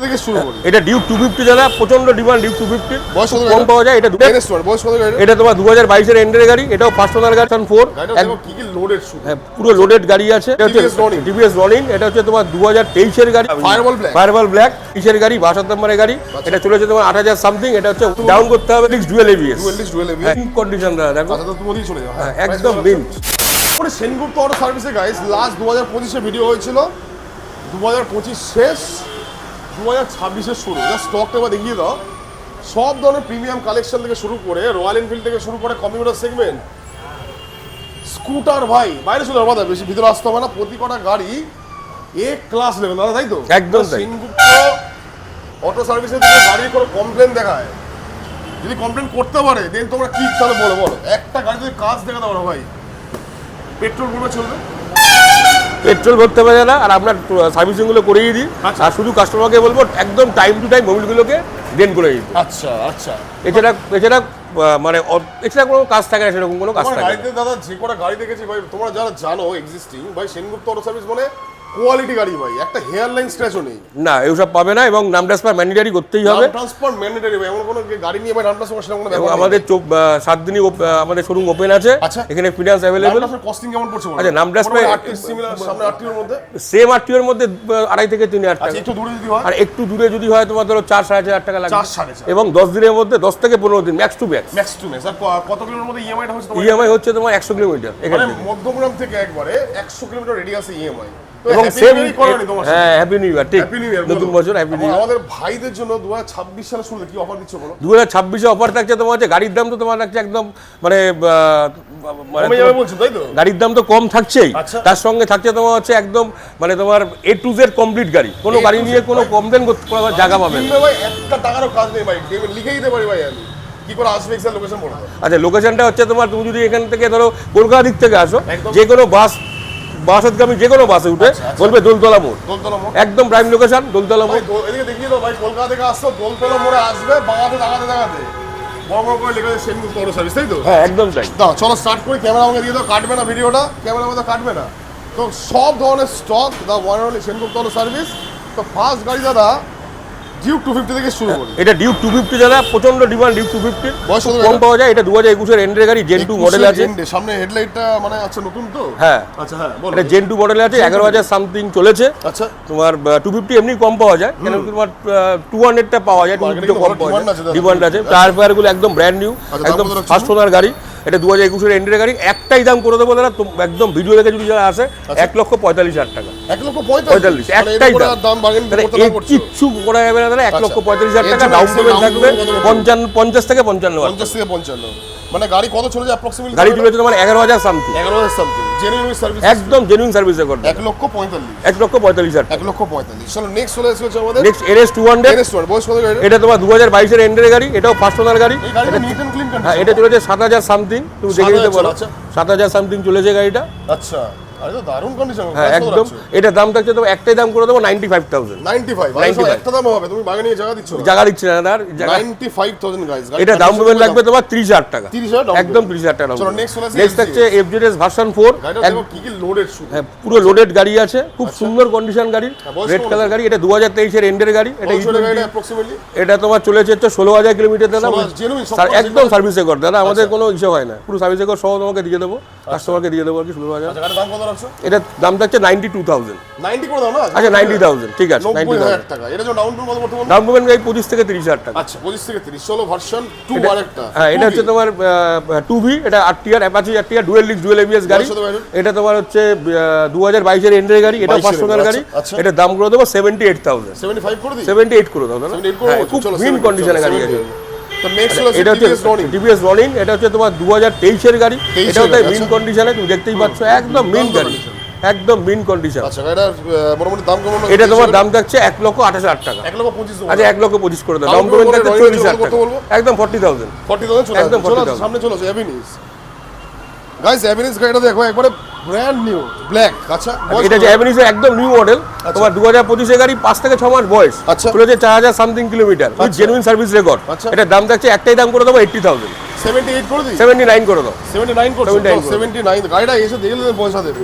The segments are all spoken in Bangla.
থেকে শুরু করি। এটা ডিউক 250 দাদা, প্রচন্ড ডিমান্ড ডিউক 250 বয়স কত কম পাওয়া যায়। এটা বয়স কত গাড়ি? এটা তোমার 2022 এর এন্ডের গাড়ি, এটাও ফার্স্ট ওনার গাড়ি 4 কি কি লোডেড শুরু? হ্যাঁ, পুরো লোডেড গাড়ি আছে। এটা হচ্ছে টিভিএস রনিং, এটা হচ্ছে তোমার 2023 এর গাড়ি, ফায়ারবল ব্ল্যাক কিসের গাড়ি, 62 নম্বরের গাড়ি। এটা চলেছে তোমার 8000 সামথিং। এটা হচ্ছে ডাউন করতে হবে ডুয়েল এবিএস কন্ডিশন দাদা, দেখো আচ্ছা তো তুমি চলে যাও। হ্যাঁ, একদম মিন্ট। পরে সেনগুপ্ত অটো সার্ভিসে গাইস লাস্ট 2025 এ ভিডিও হয়েছিল, 2025 শেষ, 2026 এর শুরু। জাস্ট স্টকটা এবার দেখিয়ে দাও। সব ধরনের প্রিমিয়াম কালেকশন থেকে শুরু করে রয়্যাল এনফিল্ড থেকে শুরু করে কমিউটার সেগমেন্ট, স্কুটার ভাই বাইরে চলে যাবো, বেশি ভিতরে আসতে হবে না। প্রতি কটা গাড়ি এ ক্লাস লেভেল দাদা, তাই তো? একদম তাই। সেনগুপ্ত অটো সার্ভিসের থেকে গাড়ির কোনো কমপ্লেন দেখায়, যদি কমপ্লেন করতে পারে দেন তোমরা কি তাহলে বলো বলো। একটা গাড়ি যদি কাজ দেখাতে পারো ভাই, পেট্রোল ভরবে চলবে, পেট্রোল ভরতে পারে না। আর আপনার সার্ভিসিং গুলো করিয়ে দিই। আচ্ছা। আর শুধু কাস্টমারকে বলবো একদম টাইম টু টাইম মোবিলগুলোকে ডেন করে দিই। আচ্ছা আচ্ছা। এছাড়া মানে এছাড়া কোনো কাজ থাকে না, সেরকম কোনো কাজ থাকে না। গাড়িতে দাদা যে কটা গাড়ি দেখেছি ভাই, তোমরা যারা জানো এক্সিস্টিং ভাই, সেনগুপ্ত অটো সার্ভিস মানে কোয়ালিটি গাড়ি ভাই, একটা হেয়ার লাইন স্ক্র্যাচও নেই। না, এসব পাবে না। এবং নাম ট্রান্সফার ম্যান্ডেটরি করতেই হবে। নাম ট্রান্সফার ম্যান্ডেটরি ভাই, এমন কোনো গাড়ি নিয়ে ভাই নাম ট্রান্সফার সেরকম কোনো এবং ব্যাপার আমাদের 7 দিনই আমাদের শোরুম ওপেন আছে। আচ্ছা। এখানে ফিনান্স অ্যাভেলেবল। নাম কস্টিং কেমন পড়ছে? আচ্ছা, নাম ট্রান্সফার সিমিলার সামনে আরটিওর মধ্যে, সেম আরটিওর মধ্যে 2.5 থেকে 3,000 টাকা। একটু দূরে যদি হয়, আর একটু দূরে যদি হয় তোমার ধরো 4-4.5 টাকা লাগবে। 4-4.5 এবং 10 দিনের মধ্যে 10 থেকে 15 দিন max to max. Max to max. আর কত কিলোমিটার মধ্যে ইএমআইটা হচ্ছে তোমার? ইএমআই হচ্ছে তোমার 100 কিলোমিটার এখানে, মানে মধ্যগ্রাম থেকে একবারে 100 কিলোমিটার রেডিয়াসে ইএমআই। এবং সেম হ্যাঁ, হ্যাপি নিউ ইয়ার। ঠিক, নতুন বছর হ্যাপি নিউ ইয়ার। আমাদের ভাইদের জন্য 2026 সালে শুরু কি অফার দিচ্ছ বলো? 2026 এ অফার থাকছে তোমার হচ্ছে, গাড়ির দাম তো তোমার থাকছে একদম মানে কমে যাবে বলছো তাই তো? গাড়ির দাম তো কম থাকছেই, আচ্ছা। তার সঙ্গে থাকছে তোমার হচ্ছে একদম মানে তোমার A to Z কমপ্লিট গাড়ি। কোনো গাড়ি নিয়ে কোনো কমপ্লেন করার জায়গা পাবে না ভাই। একটা টাকারও কাজ নেই ভাই, লিখে দিতে পারি ভাই আমি। কি করে আসবে এক্সাক্ট লোকেশন বলো? আচ্ছা, লোকেশনটা হচ্ছে তোমার, তুমি যদি এখান থেকে ধরো কলকাতা দিক থেকে আসো, একদম। যে কোনো বাসগামী যে কোনো বাসে উঠে বলবে দোলতলা মোড়, একদম প্রাইম লোকেশন দোলতলা মোড়। এদিকে দেখিয়ে দাও ভাই, কলকাতা থেকে আসছো দোলতলা মোড়ে আসবে, বাগাতে দাগাতে বড় বড় করে লেখা আছে সেনগুপ্ত অটো সার্ভিস, তাই তো? হ্যাঁ, একদম তাই। দাও চলো স্টার্ট করি। ক্যামেরা আমাকে দিয়ে দাও, কাটবে না ভিডিওটা, ক্যামেরা আমাদের কাটবে না। তো সব ধরনের stock the one only Sengupta auto service. তো ফার্স্ট গাড়ি দাদা ডিউক 250 থেকে শুরু করি। এটা ডিউক 250 দাদা, প্রচন্ড ডিমান্ড ডিউক 250। বয়স কত কম পাওয়া যায়। এটা 2021 এর এন্ডের গাড়ি, জেন 2 মডেল আছে। সামনে হেডলাইটটা মানে আচ্ছা নতুন তো? হ্যাঁ আচ্ছা হ্যাঁ বলো। এটা জেন 2 মডেল আছে, 11,000 সামথিং চলেছে। আচ্ছা। তোমার 250 এমনি কম পাওয়া যায়, কেন তোমার 200টা পাওয়া যায়, 250 কম পাওয়া যায়, ডিমান্ড আছে। টায়ার ফায়ার গুলো একদম ব্র্যান্ড নিউ, একদম ফার্স্ট ওনার গাড়ি। এটা 2021 এর এন্ডের গাড়ি। একটাই দাম করে দেবো দাদা, একদম ভিডিও দেখে যদি যারা আসে, 1,45,000 টাকা। 1,45,000 একটাই দাম, কিচ্ছু করা যাবে না দাদা। 1,45,000 টাকা ডাউন পেমেন্ট থাকবে। 50 থেকে 55 মানে গাড়ি কত চলেছে অ্যাপ্রক্সিমেটলি? গাড়ি চলেছে তোমার 11,000 সামথিং। 11,000 সামথিং জেনুইন সার্ভিস, একদম জেনুইন সার্ভিস রেকর্ড। 1,45,000 টাকা। 1,45,000। চলো নেক্সট চলে এসেছে আমাদের নেক্সট NS 200। বয়স কত গাড়ি? এটা তোমার 2022 এর এন্ডের গাড়ি, এটাও ফার্স্ট ওনার গাড়ি। এই গাড়িটা নিট এন্ড ক্লিন কন্ডিশন। হ্যাঁ, এটা চলেছে 7,000 সামথিং। তুমি দেখে নিতে পারো, 7,000 সামথিং চলেছে গাড়িটা। আচ্ছা, আরে তো দারুণ কন্ডিশন। হ্যাঁ, একদম। এটা দাম থাকছে তো একটাই দাম করে দেবো 95,000। 95 একটা দাম হবে, তুমি বাগানে জায়গা দিচ্ছ না? জায়গা দিচ্ছে না দাদা, 95,000 গাইস। এটা ডাউন পেমেন্ট লাগবে তোমার 30,000 টাকা। 30,000 একদম 30,000 টাকা। চলো নেক্সট চলে আসি। নেক্সট থাকছে FZS ভার্সন 4। গাড়িটা দেখো কি কি লোডেড শুরু। হ্যাঁ, পুরো লোডেড গাড়ি আছে, খুব সুন্দর কন্ডিশন গাড়ি, রেড কালার গাড়ি। এটা 2023 এর এন্ডের গাড়ি। এটা এটা তোমার চলেছে হচ্ছে 16,000 কিলোমিটার দাদা, একদম সার্ভিস রেকর্ড দাদা। আমাদের কোনো ইস্যু হয় না, পুরো সার্ভিস রেকর্ড সহ তোমাকে দিয়ে দেবো, কাস্টমারকে দিয়ে দেবো আর কি। 16,000। আচ্ছা, দাম কত রাখছো? এটা দাম থাকছে 92,000। 90 করে দাও না? আচ্ছা, 90,000 ঠিক আছে, 90,000 টাকা। এটা যে ডাউন পেমেন্ট কত বলতে? ডাউন পেমেন্ট 25 থেকে 30,000 টাকা। আচ্ছা, 25 থেকে 30। চলো ভার্সন 2 আরেকটা। হ্যাঁ, এটা হচ্ছে তোমার 2V। এটা RTR Apache RTR dual ABS গাড়ি। এটা তোমার হচ্ছে 2022 এর এন্ডের গাড়ি, এটা ফার্স্ট ওনার গাড়ি। এটা দাম করে দেবো 78,000। 75 করে দিই? 78 করে দাও দাদা। খুব মিন কন্ডিশনে গাড়ি আছে। এটা হচ্ছে টিভিএস রনিং। এটা হচ্ছে তোমার 2023 এর গাড়ি। এটাও তাই মিন কন্ডিশনে, তুমি দেখতেই পাচ্ছ, একদম মিন গাড়ি, একদম মিন কন্ডিশন। আচ্ছা, এটার মোটামুটি দাম কেমন? এটা তোমার দাম থাকছে 1,28,000 টাকা। 1,25,000। আচ্ছা, 1,25,000 করে দাও। ডাউন পেমেন্ট থাকছে 40,000 টাকা। একদম 40,000। 40,000 চলে একদম 40,000। সামনে চলে আসে এভিনিস। গাইস, এভিনিস গাড়িটা দেখো, একবারে ব্র্যান্ড নিউ ব্ল্যাক। আচ্ছা, এটা যে এভিনিস একদম নিউ মডেল, তোমার 2025 এর গাড়ি, 5 থেকে 6 মাস বয়স, চলেছে 4,000 something kilometre, with genuine service record. এটা দাম থাকছে, একটাই দাম করে দেবো 80,000। 78 করে দিই, 79 করে দাও। 79 করছো, 79 গাড়িটা এসে দেখলে পয়সা দেবে।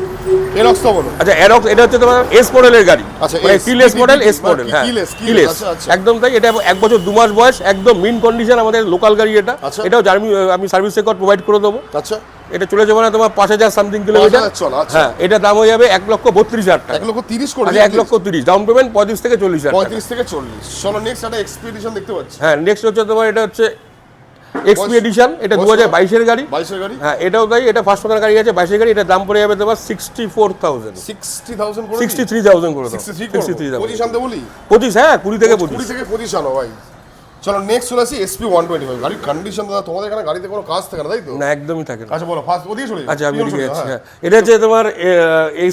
এরক্স তো বলো। আচ্ছা এরক্স এটা হচ্ছে তোমার এস মডেলের গাড়ি, আচ্ছা, মানে S, কিলেস মডেল, এস মানে মডেল, হ্যাঁ keyless, কিলেস, আচ্ছা, আচ্ছা। একদম তাই। এটা 1 বছর 2 মাস বয়স, একদম মিন কন্ডিশন, আমাদের লোকাল গাড়ি এটা। আচ্ছা। এটাও আমি সার্ভিস রেকর্ড প্রোভাইড করে দেবো। আচ্ছা, এটা চলে যাবে না তোমার 5000 সামথিং কিলোমিটার। 5000 চলা, আচ্ছা। হ্যাঁ, এটা দাম হয়ে যাবে 1,32,000 টাকা। 1,30,000 করে আচ্ছা 1,30,000 ডাউন পেমেন্ট, 35 থেকে 40,000 টাকা। 35 থেকে 40। চলো নেক্সট একটা এক্সপিডিশন দেখতে পাচ্ছি। হ্যাঁ, নেক্সট হচ্ছে তোমার এটা হচ্ছে এক্সপি এডিশন, এটা বয়স 2022 এর গাড়ি। 22 এর গাড়ি। হ্যাঁ, এটাও তাই, এটা ফার্স্ট ওনার গাড়ি আছে, 22 এর গাড়ি। এটা দাম পড়ে যাবে তোমার 64,000, 60,000 করে 63,000 করে দাও। 63,000 25 আনতে বলি। 25, হ্যাঁ 20 থেকে 20 25। থেকে 25 আনো ভাই। চলো নেক্সট চলে আসি SP 125। গাড়ির কন্ডিশন দাদা, তোমাদের এখানে গাড়িতে কোনো কাজ থাকে না তাই তো? না একদমই থাকে না। আচ্ছা বলো, ফার্স্ট ওদিকে চলে যাও। আচ্ছা আমি এদিকে যাচ্ছি। হ্যাঁ, এটা হচ্ছে তোমার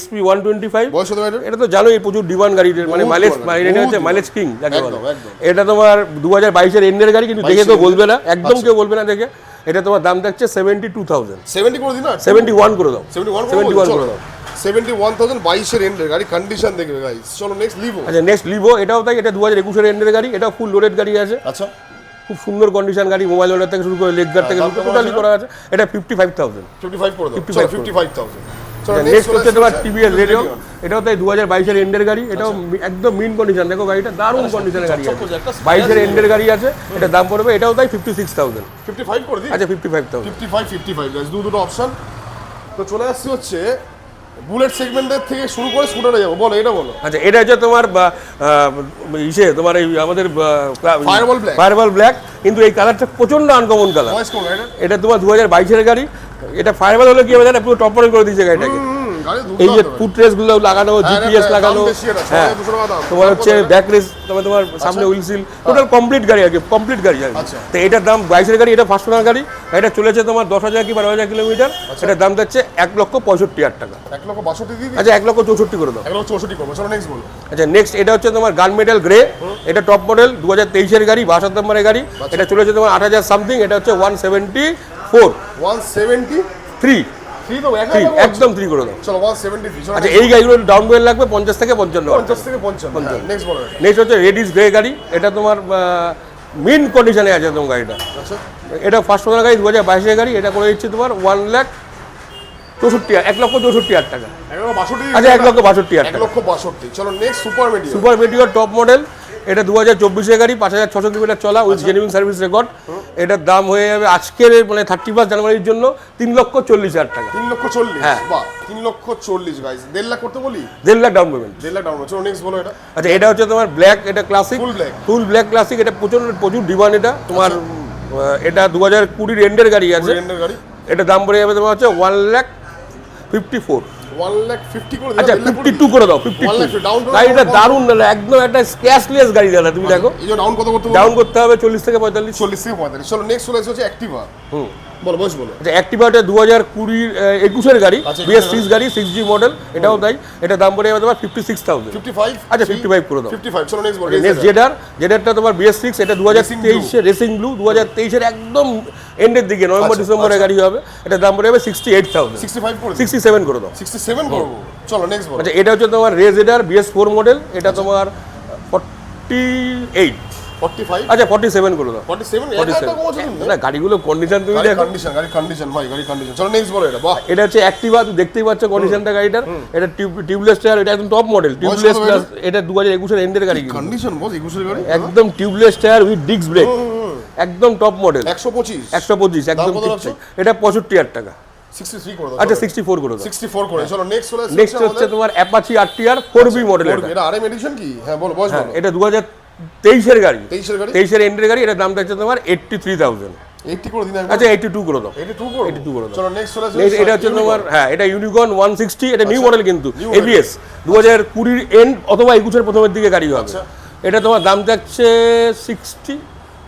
SP 125। বয়স হতে পারে? এটা তো জানোই প্রচুর ডিমান্ড গাড়ি, মানে বহুত মাইলেজ, demand, এটা বহুত হচ্ছে demand। মাইলেজ কিং যাকে বলে। একদম, একদম। এটা তোমার 2022 এর এন্ডের গাড়ি, কিন্তু দেখে তো 22 বলবে না, একদম আচ্ছা। কেউ বলবে না দেখে। এটা তোমার দাম থাকছে 72,000, 70 করে দিন না? 71 করে দাও। 71 71 করে দাও। 71,000 22 এর এন্ডের গাড়ি, কন্ডিশন দেখবে গাইস। চলো নেক্সট লিভো। আচ্ছা নেক্সট লিভো, এটাও তাই, এটা 2021 এর এন্ডের গাড়ি। এটা ফুল লোডেড গাড়ি আছে, আচ্ছা, খুব সুন্দর কন্ডিশন গাড়ি, মোবাইল হোল্ডার থেকে শুরু করে লেগ গার্ড থেকে শুরু করে টোটালি করা আছে। এটা 55,000। 55 করে দাও। 55 চলো 55,000। চলো নেক্সট হচ্ছে তোমার টিভিএস রেডিও, এটাও তাই 2022 এর এন্ডের গাড়ি। এটাও একদম মিন কন্ডিশন, দেখো গাড়িটা দারুণ কন্ডিশনের গাড়ি আছে, 22 এর এন্ডের গাড়ি আছে। এটা দাম পড়বে, এটাও তাই 56,000। 55 করে দিই। আচ্ছা 55,000। 55 গাইস, দুটো অপশন। তো চলে আসছি হচ্ছে বুলেট সেগমেন্টের থেকে শুরু করে স্কুটারে যাবো। বলো, এটা বলো। আচ্ছা এটা হচ্ছে তোমার তোমার এই আমাদের ফায়ারবল ব্ল্যাক, কিন্তু এই কালারটা প্রচন্ড আনকমন কালার। ভয়েস কোন গাড়িটা? এটা তোমার 2022 এর গাড়ি। এটা ফায়ারবল হলে কি হবে জানো, পুরো টপ মডেল করে দিয়েছে গাড়িটাকে। গাড়ি এই যে দুটো ফুট গুলো লাগানো, জিপিএস লাগানো, হ্যাঁ তোমার হচ্ছে ব্যাক রেস, তোমার সামনে হুইলসিল, টোটাল কমপ্লিট গাড়ি আর কি, কমপ্লিট গাড়ি আর কি। আচ্ছা। তো এটার দাম 22 এর গাড়ি, এটা ফার্স্ট ওনার গাড়ি। এটা চলেছে তোমার 10,000 কি 12,000 কিলোমিটার। এটার দাম যাচ্ছে 1,65,000 টাকা। 1,62,000 দিয়ে দিই। আচ্ছা 1,64,000 করে দাও। 1,64 করবো। চলো নেক্সট বলো। আচ্ছা নেক্সট এটা হচ্ছে তোমার গান মেটাল গ্রে। এটা টপ মডেল 2023 এর গাড়ি, 62 নম্বরের গাড়ি। এটা চলেছে তোমার 8,000 সামথিং। এটা হচ্ছে 174, 173 তো একদম 3 করে দাও। চলো 173। চলো আচ্ছা এই গাড়িগুলো ডাউন পেমেন্ট লাগবে 50 থেকে 55। 50 থেকে 55। নেক্সট বলো। নেক্সট হচ্ছে রেডিস গ্রে গাড়ি। এটা তোমার মিন কন্ডিশনে আছে তোমার গাড়িটা। আচ্ছা, এটা ফার্স্ট ওনার গাড়ি, 2022 এর গাড়ি। এটা করে দিচ্ছি তোমার 1,64,000 টাকা। 1,62,000। আচ্ছা 1,62,000 টাকা। 1,62,000। চলো next super medium. Super Meteor top model. এটা 2024 এর গাড়ি, 5,600 কিলোমিটার চলা, উইথ জেনুইন সার্ভিস রেকর্ড। এটার দাম হয়ে যাবে আজকের মানে 31 জানুয়ারির জন্য 3,40,000 টাকা। 3,40,000। হ্যাঁ। বাহ, 3,40,000 গাইস। 1.5 লাখ করতে বলি? 1.5 lakh down payment. 1.5 lakh down. চলো নেক্সট বলো এটা। আচ্ছা এটা হচ্ছে তোমার ব্ল্যাক, এটা classic, Full black। Full black classic. এটা প্রচুর ডিমান্ড। এটা তোমার এটা 2020 এন্ডের গাড়ি আছে। এন্ডের গাড়ি। এটা দাম পড়ে যাবে তোমার হচ্ছে 1,54,000। 1,50,000 করে দিই। আচ্ছা 52 করে দাও। 52 down payment গাড়িটা দারুণ, একদম একটা স্ক্র্যাচলেস গাড়ি দাদা। তুমি দেখো এই যে ডাউন কত করতে বলবো? ডাউন করতে হবে 40 থেকে 45। 40 থেকে 45। চলো নেক্সট চলে আসছে অ্যাক্টিভা। বলো, বয়স বলো। আচ্ছা অ্যাক্টিভাটা 2021 এর গাড়ি, আচ্ছা, BS6 গাড়ি, 6G মডেল। এটাও তাই। এটা দাম পড়ে যাবে তোমার 56,000। 55। আচ্ছা 55 করে দাও। 55। চলো নেক্সট বলো। নেক্সট জেডারটা তোমার BS6। এটা 2023 এর রেসিং ব্লু, 2023 এর একদম এন্ডের দিকে, নভেম্বর ডিসেম্বরের গাড়ি হবে। এটা দাম পড়ে যাবে 68,000। 65 করে দিই। 67 করে দাও। 67 করবো। চলো নেক্সট বলো। আচ্ছা এটা হচ্ছে তোমার রেজেডার BS4 মডেল। এটা তোমার 48। 45। আচ্ছা 47 করে দাও। 47 এটা কত আছে? না গাড়িগুলো কন্ডিশন তুমি গাড়ি দেখো। কন্ডিশন ভাই, গাড়ি কন্ডিশন। চলো নেক্সট বলো এটা। বাহ, এটা হচ্ছে অ্যাক্টিভা, তুমি দেখতেই পাচ্ছ কন্ডিশনটা গাড়িটার। এটা টিউবলেস টায়ার, এটা একদম টপ মডেল টিউবলেস কত প্লাস। এটা 2021 এর এন্ডের গাড়ি, কন্ডিশন বস 21 এর গাড়ি। একদম tubeless tyre with disc brake, একদম টপ মডেল। 125। 125 একদম কত ঠিকঠাক। এটা 65,000 টাকা। 63 করে দাও। আচ্ছা 64 করে দাও। 64 করে। চলো নেক্সট চলে আসছে। নেক্সট হচ্ছে তোমার অ্যাপাচি RTR 4B মডেল। এটা আরএম এডিশন কি? হ্যাঁ বলো, বয়স বলো। এটা 2023 এর গাড়ি, 23 এর গাড়ি। 23 এর এন্ডের গাড়ি। এটার দাম থাকছে তোমার 83,000। 80 করে দিন। আচ্ছা 82 করে দাও। 82 করবো। 82 করে দাও। চলো নেক্সট চলে আসছে। Next, এটা হচ্ছে তোমার হ্যাঁ এটা ইউনিকর্ন 160। এটা নিউ মডেল কিন্তু ABS 2020 এন্ড অথবা 21 এর প্রথমের দিকে গাড়ি হবে। এটা তোমার দাম থাকছে 60।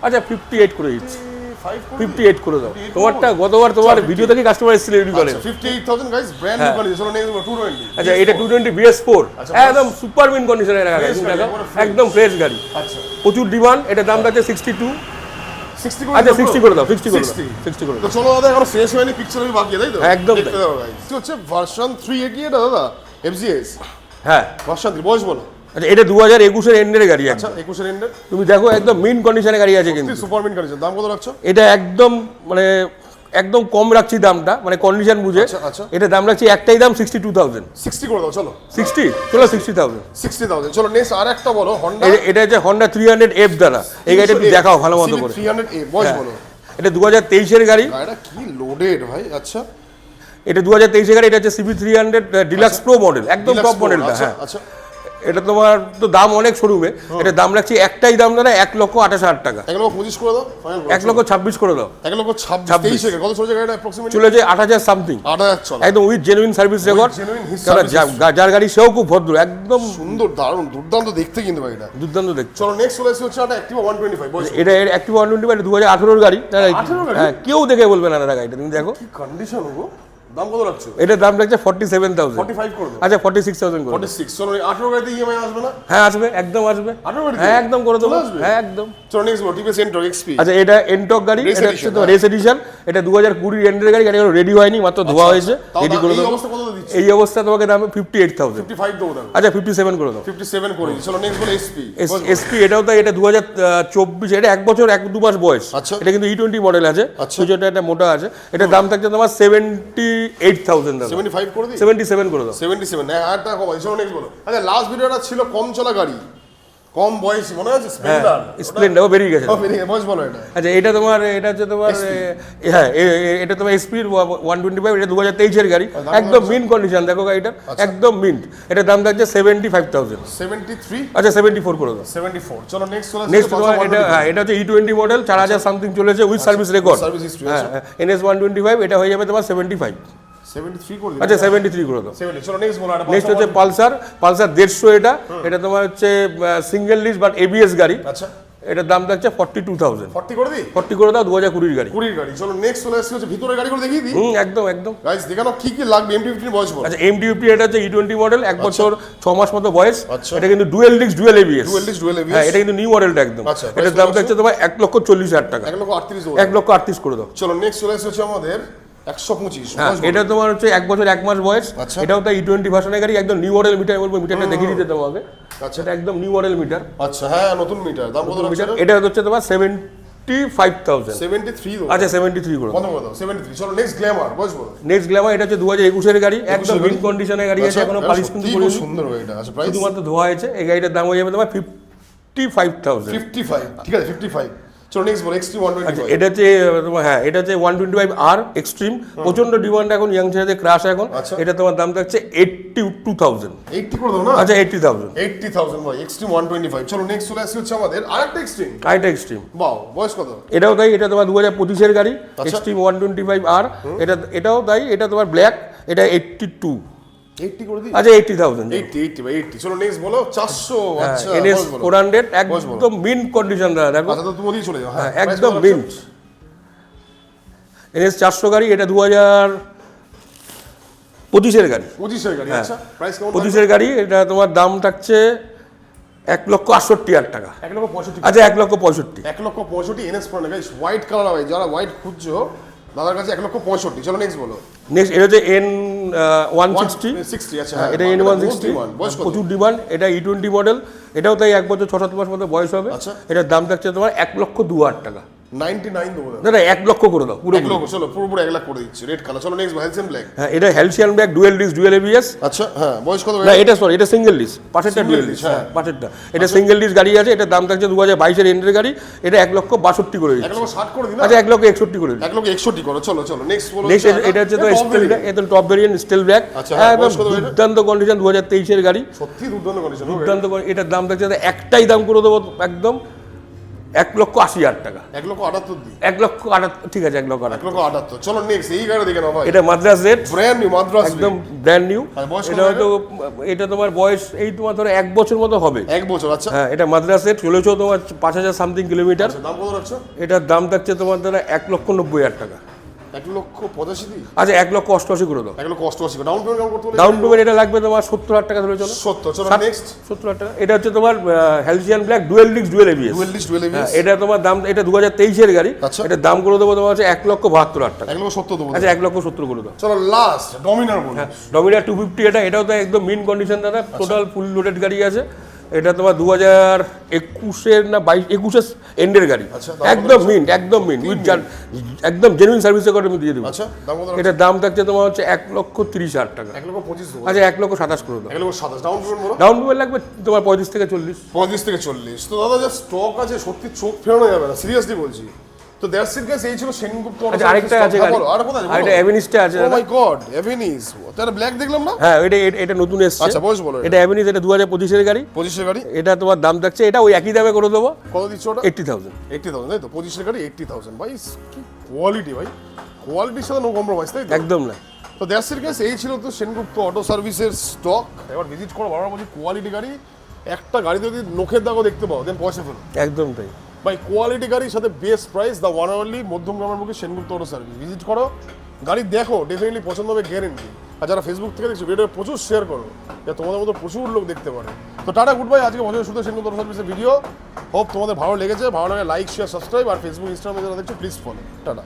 আচ্ছা 58 করে দিচ্ছি। 58 করে দাও। তোমারটা গতবার তোমার ভিডিও থেকে কাস্টমার এসেছিল ইউনিকর্নের। 58,000 গাইস, ব্র্যান্ড নিউ কন্ডিশন। চলো নেক্সট 220। আচ্ছা এটা 220 BS4 একদম সুপার মিন কন্ডিশনে রাখা গাড়ি। তুমি দেখো একদম ফ্রেশ গাড়ি, আচ্ছা প্রচুর ডিমান্ড। এটা দাম থাকছে 62। 60 করে। আচ্ছা 60 করে দাও। 60 করে দাও। 60 করে তো দাও। চলো দাদা, এখন শেষ হয়নি, পিকচারই বাকি, তাই তো? একদম দেখতে দাও গাইস। কি হচ্ছে ভার্সন 380 এটা দাদা, FZS হ্যাঁ ভার্সন 3। বয়স বলো। আচ্ছা এটা 2021 এন্ডের গাড়ি আচ্ছা 21 এন্ডের তুমি দেখো একদম মিন কন্ডিশনে গাড়ি আছে কিন্তু সুপার মিন কন্ডিশন। দাম কত রাখছো? এটা একদম মানে একদম কম রাখছি দামটা, মানে কন্ডিশন বুঝে। আচ্ছা এটা দাম রাখছি একটাই দাম 62,000। 60 করে দাও চলো। 60 চলো 60,000। 60,000 চলো। নেক্সট আর একটা বলো হন্ডা। এটা হচ্ছে হন্ডা 300F দ্বারা। এই গাড়িটা একটু দেখাও ভালো মতো করে। 300A বয়স বলো। এটা 2023 এর গাড়ি। গাড়িটা কি লোডেড ভাই। আচ্ছা এটা 2023 এর গাড়ি। এটা হচ্ছে CB300 ডিলাক্স প্রো মডেল, একদম টপ মডেলটা। হ্যাঁ আচ্ছা এটা তোমার তো দাম অনেক শোরুমে, এটা দাম রাখছি একটাই দাম দাদা 1,28,000 টাকা। 1,25,000 করে দাও ফাইনাল। 1,26,000 করে দাও। 1,26,000 23 কত চলে গাড়িটা অ্যাপ্রক্সিমেটলি? চলে যায় 8,000 সামথিং। 8,000 চলে। একদম উইথ জেনুইন সার্ভিস রেকর্ড। যার গাড়ি সেও খুব ভদ্র, একদম সুন্দর দারুণ দুর্দান্ত দেখতে কিন্তু গাড়িটা। দুর্দান্ত দেখছো। চলো নেক্সট চলে এসেছে হচ্ছে একটা অ্যাক্টিভা 125 বয়স। এটা অ্যাক্টিভা 125 2018 গাড়ি। 18 গাড়ি? হ্যাঁ কেউ দেখে বলবে না দাদা গাড়িটা, তুমি দেখো কি কন্ডিশন গো। দাম কত রাখছো? এটার দাম রাখছে 47,000। 45 করে দাও। আচ্ছা 46,000 করে দাও। 46 চলো। 18 গাড়িতে ইএমআই আসবে না? হ্যাঁ আসবে, একদম আসবে। 18 গাড়িতে? হ্যাঁ একদম করে দেবো। চলে আসবে? হ্যাঁ একদম। চলো নেক্সট বলো টিভিএস এন্টর এক্সপি। আচ্ছা এটা এনটক গাড়ি, Race এটা edition, হচ্ছে তো রেস এডিশন। এটা 2020 এন্ডের গাড়ি, গাড়ি রেডি হয়নি, মাত্র ধোয়া হয়েছে, তাও রেডি করে এই দেবো। অবস্থা কত দিচ্ছি? এই অবস্থা তোমাকে দাম 58,000। 55 দেবো দাম। আচ্ছা 57 করে দাও। 57 করে দিই। চলো নেক্সট বলো এসপি। এসপি এটাও তাই, এটা 2024, এটা 1 বছর 1-2 মাস বয়স। আচ্ছা। এটা কিন্তু E20 মডেল আছে, আচ্ছা। কিছুটা একটা মোটা আছে। এটা দাম থাকছে তোমার 78,000 দাদা। 75 করে দিই। 77 করে দাও। 77 না আর টাকা কমাই। চলো নেক্সট বলো। আচ্ছা লাস্ট ভিডিওটা ছিল কম চলা গাড়ি, কম বয়সী, মনে আছে? স্প্লেন্ডার। স্প্লেন্ডার বেরিয়ে গেছে। বয়স বলো এটা। আচ্ছা এটা তোমার, এটা হচ্ছে তোমার হ্যাঁ এটা তোমার SP 125। এটা 2023 এর গাড়ি, একদম মিন্ট কন্ডিশন। দেখো গাড়িটার একদম মিন্ট। এটার দাম থাকছে 75,000। 73 আচ্ছা 74 করে দাও। 74 চলো নেক্সট চলে নেক্সট তোমার এটা, হ্যাঁ এটা হচ্ছে E20 মডেল, 4,000 সামথিং চলেছে with service record. Service history. হ্যাঁ NS 125, এটা হয়ে যাবে তোমার 75। 73 করে দিই। আচ্ছা 73 করে দাও। 70 চলো নেক্সট বলো এটা। নেক্সট হচ্ছে পালসার 150 এটা। এটা তোমার হচ্ছে সিঙ্গেল লিস্ট বাট ABS গাড়ি। আচ্ছা এটার দাম থাকছে 42,000। 40 করে দিই। 40 করে দাও, 2020 গাড়ি। 20 গাড়ি। চলো নেক্সট চলে এসেছে হচ্ছে ভিতরের গাড়ি করে দেখিয়ে দিই। একদম একদম। গাইস দেখানো কি কি লাগবে MT-15 বয়স বলো। আচ্ছা MT-50 এটা হচ্ছে E20 মডেল, 1 বছর 6 মাস মতো বয়স। আচ্ছা। এটা কিন্তু dual disc dual ABS। Dual disc dual ABS। হ্যাঁ এটা কিন্তু নিউ মডেলটা একদম। আচ্ছা, এটার দাম থাকছে তোমার 1,40,000 টাকা। 1,38,000 দেবো। 1,38,000 করে দাও। চলো নেক্সট চলে এসেছে আমাদের 125 হ্যাঁ বয়স বলো। এটা তোমার হচ্ছে 1 বছর 1 মাস বয়স। আচ্ছা। এটাও তাই E20 ভার্সনের গাড়ি, একদম নিউ মডেল মিটার। বলবো মিটারটা দেখিয়ে দিতে তোমাকে। আচ্ছা এটা একদম নিউ মডেল মিটার। আচ্ছা হ্যাঁ নতুন মিটার। দাম কত রাখছো? এটা হচ্ছে তোমার 75,000। 73 দেবো। আচ্ছা 73 করে দাও। কত করে দাও? 73 চলো নেক্সট গ্ল্যামার বয়স বলো। নেক্সট গ্ল্যামার এটা হচ্ছে 2021 এর গাড়ি, একদম মিন কন্ডিশনের গাড়ি আছে, আচ্ছা, এখনো এটা পালিশ কিন্তু সত্যিই করিনি, খুব সুন্দর গাড়িটা। আচ্ছা প্রাইস শুধুমাত্র ধোয়া হয়েছে। এই গাড়িটার দাম হয়ে যাবে তোমার 55,000। 55 ঠিক আছে 55 চলো নেক্সট বলো এক্সট্রিম আচ্ছা 125 এটা হচ্ছে তোমার, হ্যাঁ এটা হচ্ছে 125R এক্সট্রিম, প্রচন্ড ডিমান্ড এখন, ইয়াং ছেলেদের ক্রাশ এখন। আচ্ছা। এটা তোমার দাম থাকছে 82,000। 80 করে দাও না। আচ্ছা 80,000। 80,000 ভাই এক্সট্রিম 125 চলো নেক্সট চলে আসছে হচ্ছে আমাদের আরেকটা এক্সট্রিম। আরেকটা এক্সট্রিম বাও বয়স কত? এটাও তাই, এটা তোমার 2025 এর গাড়ি, আচ্ছা। Extreme 125R। এটাও তাই, এটা তোমার ব্ল্যাক, এটা 82। 80 করে দিই। আচ্ছা 80,000। 80 ভাই 80 চলো নেক্সট বলো 400 আচ্ছা NS বয়স বলো। 400 বয়স বলো। একদম মিন্ট কন্ডিশন দাদা, দেখো আচ্ছা তো তুমি ওদিকে চলে যাও। হ্যাঁ হ্যাঁ একদম মিন্ট। NS 400 গাড়ি, এটা 2025 এর গাড়ি। 25 এর গাড়ি। আচ্ছা প্রাইস কেমন? 25 এর গাড়ি, এটা তোমার দাম থাকছে 1,68,000 টাকা। 1,65,000 আচ্ছা 1,65,000। 1,65,000 NS phone guys white colour ভাই, যারা হোয়াইট খুঁজছো দাদার কাছে 1,65,000 চলো নেক্সট বলো। নেক্সট এটা হচ্ছে N160। 60 আচ্ছা হ্যাঁ হ্যাঁ এটা N160, বয়স কত? প্রচুর ডিমান্ড। এটা E20 মডেল, এটাও তাই 1 বছর 6-7 মাস মতো বয়স হবে। আচ্ছা। এটার দাম থাকছে তোমার 1,02,000 টাকা। 99 দেবো দাদা। দাদা 1 লক্ষ করে দাও পুরো। 1 লক্ষ চলো পুরোপুরি 1 লাখ করে দিচ্ছি রেড কালার। চলো নেক্সট হেলসেন ব্ল্যাক। হ্যাঁ এটা Halcyon black dual disc dual ABS। আচ্ছা হ্যাঁ বয়স কত? না এটা সরি, এটা সিঙ্গেল ডিস্ক, পাশেরটা Single ডুয়েল disc, ডিস্ক। হ্যাঁ। হ্যাঁ পাশেরটা এটা সিঙ্গেল ডিস্ক গাড়ি আছে। এটার দাম থাকছে 2022 এর এন্ডের গাড়ি, এটা 1,62,000 করে 1 দিচ্ছে। লক্ষ 60 করে দিন না। আচ্ছা 1,61,000 করে দিচ্ছে। 1,61,000 করো চলো চলো নেক্সট বলো। নেক্সট এটা হচ্ছে তো স্টিল ব্ল্যাক, একদম টপ ভেরিয়েন্ট স্টিল ব্ল্যাক। আচ্ছা, হ্যাঁ, একদম বয়স কত এটা? দুর্দান্ত কন্ডিশন, 2023 এর গাড়ি, সত্যি দুর্দান্ত কন্ডিশন। দুর্দান্ত এটার দাম থাকছে একটাই দাম করে দেবো একদম 1,80,000 টাকা। 1,78,000 দিই। 1,78,000 ঠিক আছে, 1,78,000। 1,78,000 চলো নেক্সট এই গাড়ি দেখে নাও ভাই। এটা Madras red, brand new Madras একদম ব্র্যান্ড নিউ। আর বয়স কত এটা হয়তো এটা তোমার বয়স এই তোমার ধরো 1 বছর মতো হবে। 1 বছর আচ্ছা। হ্যাঁ এটা মাদ্রাস রেড, চলেছো তোমার 5,000 সামথিং কিলোমিটার। আচ্ছা দাম কত রাখছো? এটার দাম থাকছে তোমার দ্বারা 1,90,000 টাকা। 1,85,000 দিই। আচ্ছা 1,88,000 করে দাও। 1,88,000 ডাউন পেমেন্ট কেমন করতে হবে? ডাউন পেমেন্ট এটা লাগবে তোমার 70,000 টাকা ধরে চলো। 70 চলো নেক্সট 70,000 টাকা। এটা হচ্ছে তোমার Halcyon black dual disc dual ABS। Dual disc dual হ্যাঁ, এবিএস। এটা তোমার দাম, এটা 2023 এর গাড়ি। আচ্ছা। এটার দাম করে দেবো তোমার হচ্ছে 1,72,000 টাকা। 1,70,000 দেবো। আচ্ছা 1,70,000 করে দাও। চলো লাস্ট ডমিনার বলো। ডমিনার 250 এটাও তো একদম মিন কন্ডিশন দাদা, টোটাল ফুল লোডেড গাড়ি আছে। এটা তোমার 2021-এর না 21-এর এন্ডের গাড়ি, আচ্ছা, একদম মিন্ট, একদম মিন্ট উইথ একদম জেনুইন সার্ভিসে করে আমি দিয়ে দেবো। আচ্ছা, দাম কত? এটার দাম থাকছে তোমার হচ্ছে 1,30,000 টাকা। 1,25,000 দেবো। আচ্ছা 1,27,000 করে দাও। 1,27,000 ডাউন পেমেন্ট বলো। ডাউন পেমেন্ট লাগবে তোমার 35 থেকে 40। 35 থেকে 40। তো দাদা যা স্টক আছে সত্যি চোখ ফেরানো যাবে না, সিরিয়াসলি বলছি। তো দ্যাটস ইট গাইস, এই ছিল সেনগুপ্ত অটো আচ্ছা আরেকটা আছে গাড়ি, আর কোথায় আছে? আরেকটা এভিনিসটা আছে। ও মাই গড, এভিনিস। তাহলে ব্ল্যাক দেখলাম না? হ্যাঁ এটা নতুন এসেছে। আচ্ছা বয়স বলো। এটা এভিনিস, এটা 2025-এর গাড়ি। 25-এর গাড়ি। এটা তোমার দাম থাকছে, এটা ওই একই দামে করে দেবো। কত দিচ্ছ ওটা? 80,000। 80,000 তাই তো? 25-এর গাড়ি 80,000। ভাই কি কোয়ালিটি ভাই, কোয়ালিটির সাথে নো কম্প্রোমাইজ, তাই তো? একদম না। তো দ্যাটস ইট গাইস, এই ছিল তো সেনগুপ্ত অটো সার্ভিসের স্টক। এবার ভিজিট করো, বারবার বলছি কোয়ালিটি গাড়ি। একটা গাড়িতে যদি নখের দাগও দেখতে পাও দেন পয়সা ফেলো। একদম তাই ভাই, কোয়ালিটি গাড়ির সাথে best price, the one only মধ্যম গ্রামের মুখে সেনগুপ্ত অটো সার্ভিস। ভিজিট করো, গাড়ি দেখো, ডেফিনেটলি পছন্দ হবে, গ্যারেন্টি। আর যারা ফেসবুক থেকে দেখছো ভিডিও প্রচুর শেয়ার করো, যাতে তোমাদের মতো প্রচুর লোক দেখতে পারে। তো টাটা, গুড বাই। আজকে বছরের শুধু সেনগুপ্ত অটো সার্ভিসের ভিডিও। হোপ তোমাদের ভালো লেগেছে। ভালো লাগে লাইক, শেয়ার, সাবস্ক্রাইব। আর ফেসবুক, ইনস্টাগ্রামে যারা দেখছো প্লিজ ফলো। টাটা।